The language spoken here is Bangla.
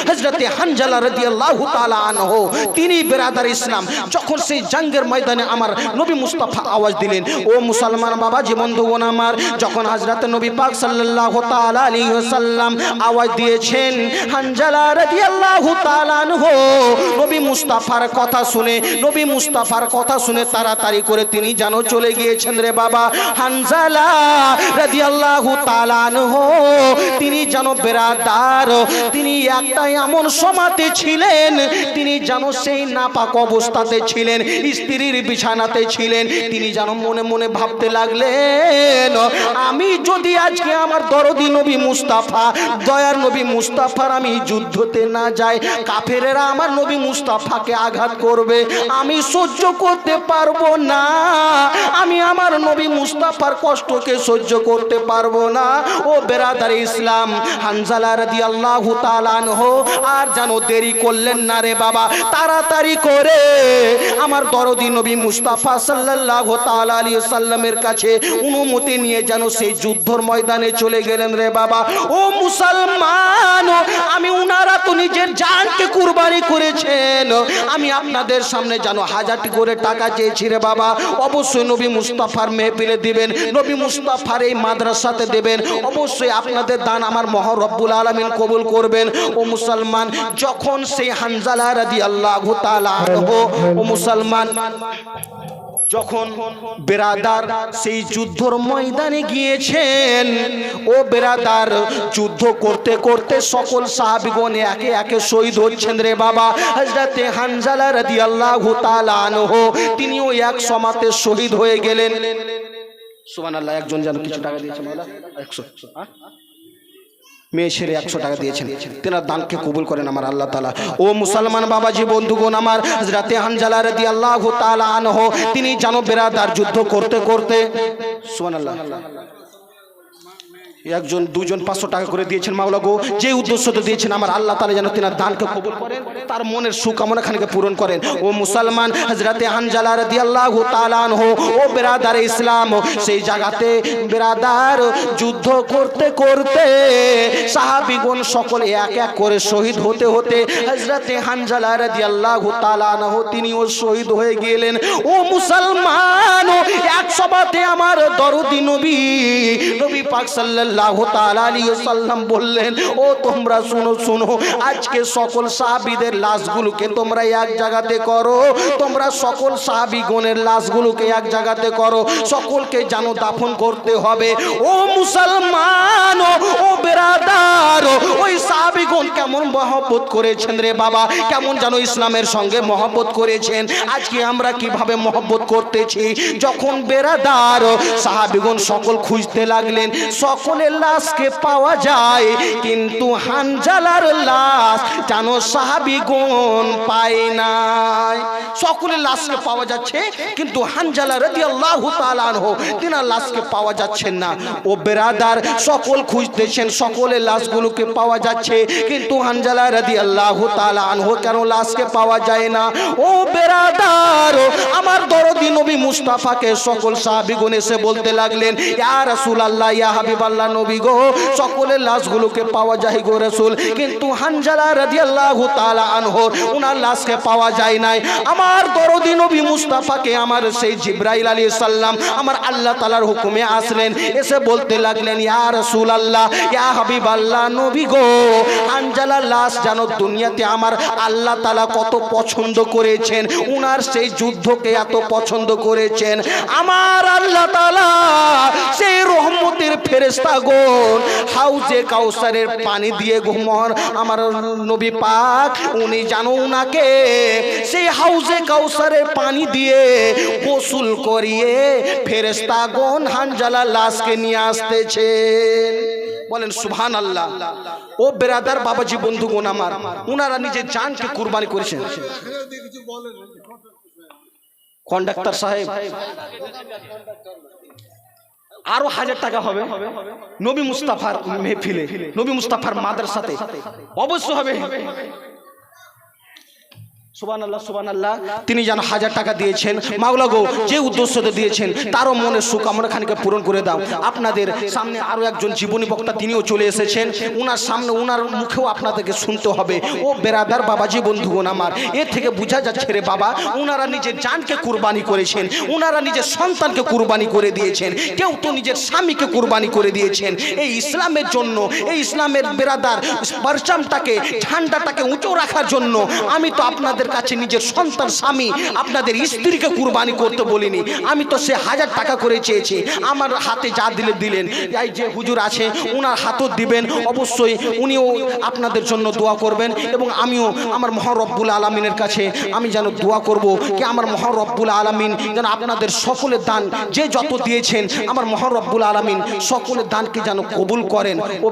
হযরতে হানজালা রাদিয়াল্লাহু তাআলা আনহু তিনি বিরাদার ইসলাম যখন সেই জঙ্গের ময়দানে আমার নবী মুস্তাফা আওয়াজ দিলেন, ও মুসলমান বাবাজি বন্ধুগণ আমার, যখন হযরত নবী পাক সাল্লাল্লাহু তাআলা আলাইহি ওয়াসাল্লাম আওয়াজ দিয়েছেন হানজালা রাদিয়াল্লাহু তাআলা আনহু নবী মুস্তাফার কথা শুনে, নবী মুস্তাফার কথা শুনে তাড়াতাড়ি করে তিনি যেন চলে গিয়েছেন রে বাবা। হানজালা রাদিয়াল্লাহু তাআলা আনহু তিনি যেন বিরাদার, তিনি একটা এমন সময়তে ছিলেন, তিনি যেন সেই নাপাক অবস্থাতে ছিলেন, স্ত্রীর বিছানাতে ছিলেন। তিনি যেন মনে মনে ভাবতে লাগলেন, আমি যদি আজকে আমার দরদি নবী মুস্তাফা, দয়ার নবী মুস্তাফার আমি যুদ্ধতে না যাই, কাফেরেরা আমার নবী মুস্তাফাকে আঘাত করবে, আমি সহ্য করতে পারবো না, আমি আমার নবী মুস্তাফার কষ্টকে সহ্য করতে পারবো না। ও বেরাদার ইসলাম, হানজালা রাদিয়াল্লাহু তাআলা আনহু আর যেন দেরি করলেন না রে বাবা, তাড়াতাড়ি করে আমার দরদি নবী মুস্তাফা সাল্লাল্লাহু তাআলা আলাইহি সাল্লামের কাছে অনুমতি নিয়ে যেন সেই যুদ্ধর ময়দানে চলে গেলেন রে বাবা। ও মুসলমান, আমি উনারা তো নিজের জানকে কুরবানি করেছেন, আমি আপনাদের সামনে যেন 1000টি করে টাকা চেয়েছি রে বাবা, অবশ্যই নবী মুস্তাফার মেহফিলে দিবেন, নবী মুস্তাফার এই মাদ্রাসাতে দেবেন, অবশ্যই আপনাদের দান আমার মহান রব্বুল আলামিন কবুল করবেন। ও মুসলমান, যখন সেই হানজালা রাদিয়াল্লাহু তাআলা আনহু, ও মুসলমান, যখন বেরাদার সেই যুদ্ধর ময়দানে গিয়েছেন, ও বেরাদার যুদ্ধ করতে করতে সকল সাহাবীগণ একে একে শহীদ হচ্ছেন রে বাবা। হযরতে হানজালা রাদিয়াল্লাহু তাআলা আনহু তিনিও এক সমাতে শহীদ হয়ে গেলেন। সুবহানাল্লাহ। একজন যেন কিছু টাকা দিয়েছে মাওলা, 100 মেয়ে ছেড়ে 100 টাকা দিয়েছেন, তেনার দানকে কবুল করেন আমার আল্লাহ তাআলা। ও মুসলমান বাবাজি বন্ধুগণ আমার, হযরতে হানজালা রাদিয়াল্লাহু তাআলা আনহু তিনি জানো বেরাদার যুদ্ধ করতে করতে, সুবহানাল্লাহ, একজন দুজন 500 টাকা করে দিয়েছেন মাওলা গো, যে উদ্দেশ্যতে দিয়েছেন আমার আল্লাহ তাআলা যেন তিনার দানকে কবুল করেন, তার মনের সুকামনা খানিকে পূরণ করেন। ও মুসলমান, হযরতে হানজালা রাদিয়াল্লাহু তাআলা আনহু, ও বেরাদার ইসলাম, সেই জায়গাতে বেরাদার যুদ্ধ করতে করতে সাহাবীগণ সকলে এক এক করে শহীদ হতে হতে হযরতে হানজালা রাদিয়াল্লাহু তাআলা আনহু তিনিও শহীদ হয়ে গেলেন। ও মুসলমান, এক সভাতে আমার দরদি নবী, নবী পাক সাল্লাল্লাহু তাআলা আলাইহি ওয়াসাল্লাম বললেন, ও তোমরা শুনো শুনো, আজকে সকল সাহাবীদের লাশগুলোকে তোমরা এক জায়গাতে করো, তোমরা সকল সাহাবীগণের লাশগুলোকে এক জায়গাতে করো, সকলকে জানো দাফন করতে হবে। ও মুসলমান, ও বেরাদার, ওই সাহাবীগণ কেমন মহব্বত করেছেন রে বাবা, কেমন জানো ইসলামের সঙ্গে মহব্বত করেছেন। আজকে আমরা কিভাবে মহব্বত করতেছি, যখন বেরাদার সাহাবীগণ সকল খুঁজতে লাগলেন, সকলের লাশকে পাওয়া যায়, কিন্তু হানজালার লাশ জানো সাহাবীগণ পায় নাই। সকলের লাশকে পাওয়া যাচ্ছে, কিন্তু হানজালা রাদিয়াল্লাহু তাআলা আনহু তিনার লাশকে পাওয়া যাচ্ছে না। ও বেরাদার, সকল খুঁজতেছেন, সকলের লাশগুলোকে পাওয়া যাচ্ছে, কিন্তু হানজালা রাদিয়াল্লাহু তাআলা আনহু কেন লাশকে পাওয়া যায় না? ও বেরাদার, আমার দরদি নবী মুস্তাফাকে সকল সাহাবীগণ এসে বলতে লাগলেন, ইয়া রাসূলুল্লাহ, ইয়া হাবিবাল্লাহ নবী গো, সকলের লাশগুলোকে পাওয়া যায় গো রাসূল, কিন্তু হানজালা রাদিয়াল্লাহু তাআলা আনহু উনার লাশকে পাওয়া যায় নাই। আমার দরদি নবী মুস্তাফাকে আমার সেই জিবরাইল আলাইহিস সালাম আমার আল্লাহ তাআলার হুকুমে আসলেন, এসে বলতে লাগলেন, ইয়া রাসূলুল্লাহ, ইয়া হাবিবাল্লাহ নবী গো, হানজালার লাশ জানো দুনিয়াতে আমার আল্লাহ তাআলা কত পছন্দ করেছেন, উনার সেই যুদ্ধকে এত পছন্দ করেছেন, আমার আল্লাহ তাআলা সেই রহমতের ফেরেশতাগণ হাউজে কাউসারের পানি দিয়ে ঘুমর আমার নবী পাক উনি জানো উনাকে সেই হাউজে কাউসারের পানি দিয়ে গোসল করিয়ে ফেরেশতাগণ হানজালার লাশকে নিয়ে আসতেছেন। বলেন সুবহানাল্লাহ। ও বেরাদার বাবাজি বন্ধুগণ আমার, উনারা নিজের জানকে কুরবানি করেছেন। কন্ডাক্টর সাহেব আরো 1000 টাকা হবে নবী মুস্তাফার মেহফিলে, নবী মুস্তাফার মাদ্রাসাতে অবশ্য হবে। সুবহানাল্লাহ সুবহানাল্লাহ। তিনি যেন 1000 টাকা দিয়েছেন, মাওলা গো যে উদ্দেশ্যতে দিয়েছেন তারও মনের সুখ আমরা খানিকে পূরণ করে দাও। আপনাদের সামনে আরো একজন জীবনী বক্তা তিনিও চলে এসেছেন, উনার সামনে উনার মুখেও আপনাদেরকে শুনতে হবে। ও বেরাদার বাবাজি বন্ধুগণ আমার, এর থেকে বোঝা যাচ্ছে রে বাবা, উনারা নিজের জানকে কুরবানি করেছেন, উনারা নিজের সন্তানকে কুরবানি করে দিয়েছেন, কেউ তো নিজের স্বামীকে কুরবানি করে দিয়েছেন এই ইসলামের জন্য, এই ইসলামের বেরাদার পরচমটাকে ঝান্ডাটাকে উঁচু রাখার জন্য। আমি তো আপনাদের কাছে নিজের সন্তান স্বামী আপনাদের স্ত্রীকে কুরবানি করতে বলিনি, আমি তো সে 1000 টাকা করে চেয়েছি। আমার হাতে যা দিলেন, এই যে হুজুর আছে উনার হাতও দিবেন, অবশ্যই উনিও আপনাদের জন্য দোয়া করবেন এবং আমিও আমার মহান রব্বুল আলামিনের কাছে আমি যেন দোয়া করব কি আমার মহান রব্বুল আলামিন যেন আপনাদের সকলের দান যে যত দিয়েছেন আমার মহান রব্বুল আলামিন সকলের দানকে যেন কবুল করেন। ও